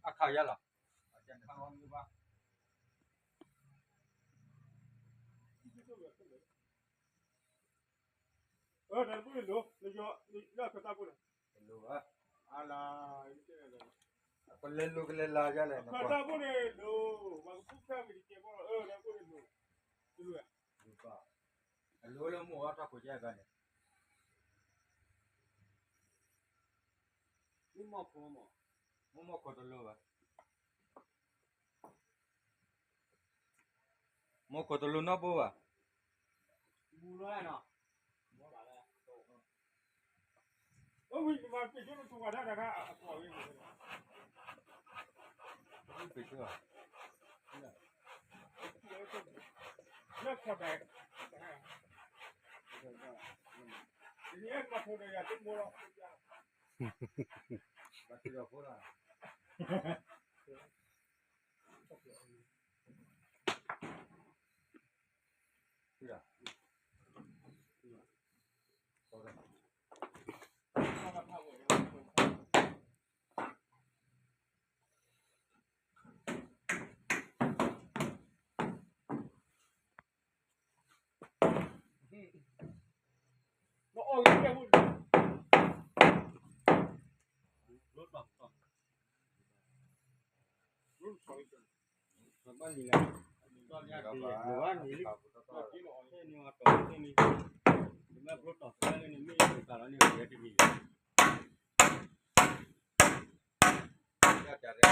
အခါရလားအကျန်ခါအောင်မျိုးပါဒါကိုလို့လေရောလာကတာကိုလိုပါအာလာကလေးလူကလေးလာကြလဲနော် ကတာကိုလေလို့ဘာခုခါပြီးကျေပေါ်ဒါကိုလို့ဒီလိုလူပါအလိုလိုမို့တော့ကိုကြက်ကနေဒီမပေါ်မမခေါ်တယ်လို့ပါမခေါ်တယ်လို့နော်ဘောပါ ဘူလာနော်ဘောလာလဲဝိမာပြည့်စုံသူကဒါကအပေါ်ရင်းဒီပြည့်လက်ခတ်တယ်ဒီနေ့ကပေါ်ရတဲ့မောတော့ဘာတိတော့ခေါ်လာဒီလားဟုတ်တယ်မအော်ရတဲ့ဘူးလို့တော့လို့ဆောင်းတယ်ဘာမှမလာတော့ရတဲ့ဘာနီလေးဒီလိုအောင်နေမှာတော့နေဒီမှာဘလို့တော့ဆက်နေမိတာလည်းနေရတဲ့ပြီရကြတယ်